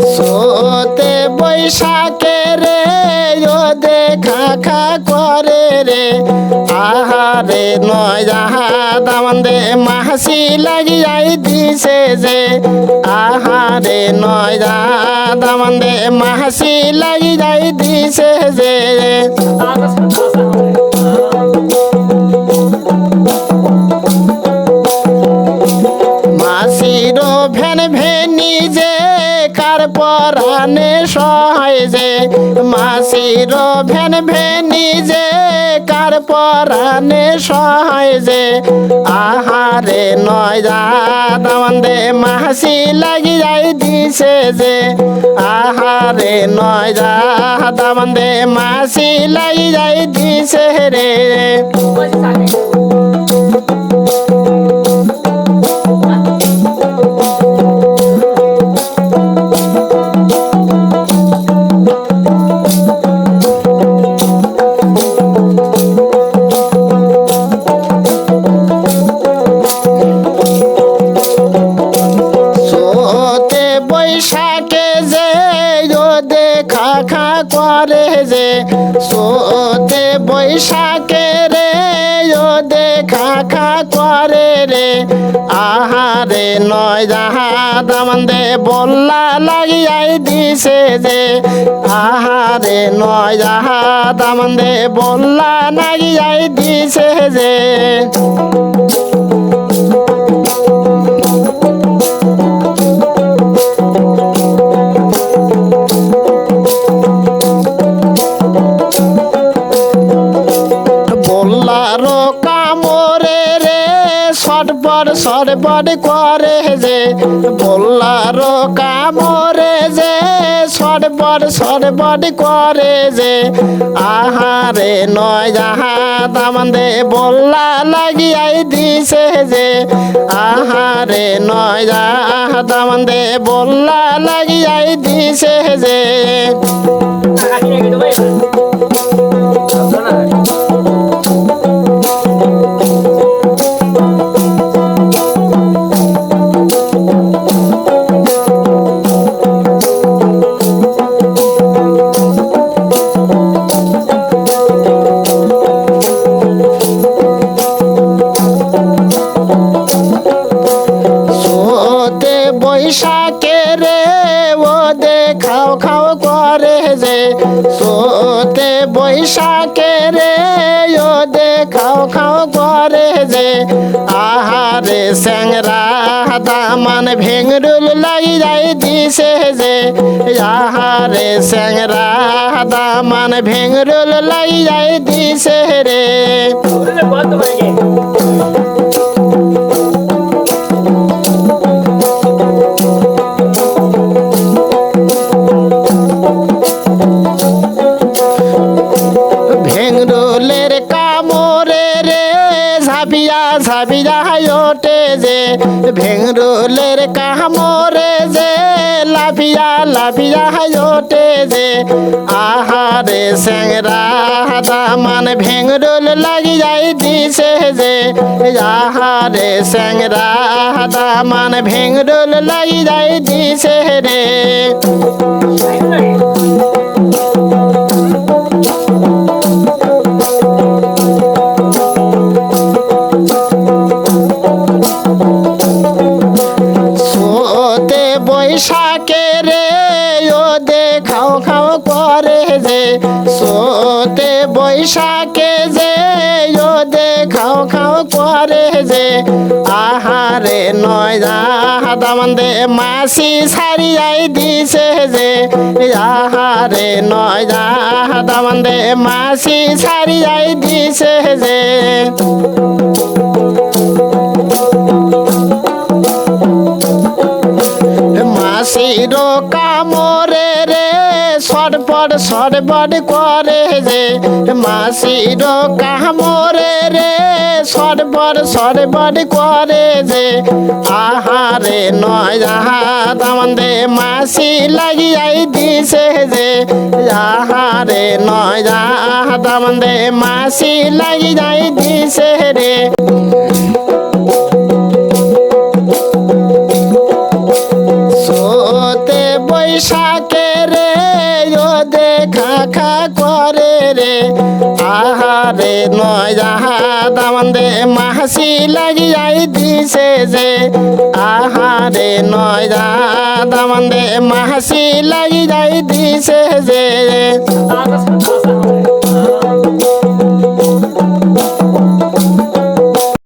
সোতে বৈশাখে রে ও দেখা খা করে রে আহারে নয় দামন্দে মাসি লাগিয়াই দিছে যে আহারে নয় দামন্দে মাসি লাগিয়াই দিছে যে মাসির ভ্যান ভেনি যে কার পরানে সহায় যে মাসির ভ্যান ভেনি যে কার পরানে সহায় যে আহারে নয় দামন্দে মাসি লাগি যাই দিছে যে আহারে নয় দামন্দে মাসি লাগি যাই দিছে রে বৈশাখে যে ও দেখা খা করে যে সোতে বৈশাখে রে ও দেখা খা করে রে আহারে নয় দামন্দে বল্লা লাগিয়াই দিছে যে আহারে নয় দামন্দে বল্লা লাগিয়াই দিছে যে বল্লারো কামরে রে সটপট করে যে বল্লারো কামরে যে সটপট করে যে আহারে নয় দামন্দে বল্লা লাগিয়াই দিছে যে আহারে নয় দামন্দে বল্লা লাগিয়াই দিছে যে বৈশাখে রে ও দেখাও খাও করে যে সোতে বৈশাখে রে ও দেখাও খাও করে যে আহারে স্যাংরা দামান ভেঙরুল লাগি যাই দিছে যে আহারে স্যাংরা দামান ভেঙরুল লাগি যাই দিছে রে ভেঙরুলের কামরে রে ঝাপিয়া ওঠে যে ভেঙরুলের কামরে যে লাফিয়া ওঠে যে আহারে স্যাংরা দামান ভেঙরুল লাগি যাই দিছে যে আহারে স্যাংরা দামান ভেঙরুল লাগি যাই দিছে রে বৈশাখে রে ও দেখাও খাও করে যে সোতে বৈশাখে যে ও দেখাও খাও করে যে আহারে নয় দামন্দে মাসি সারিয়াই দিছে যে আহারে নয় দামন্দে মাসি সারিয়াই দিছে যে মাসির কামরে রে সটপট করে যে মাসির কামরে রে সটপট করে যে আহারে নয় দামন্দে মাসি লাগিয়াই দিছে যে আহারে নয় দামন্দে মাসি লাগিয়াই দিছে রে খা খা করে রে আহারে নয়া দামন্দে মাসি লাগিয়াই দিছে যে আহারে নয়া দামন্দে মাসি লাগিয়াই দিছে যে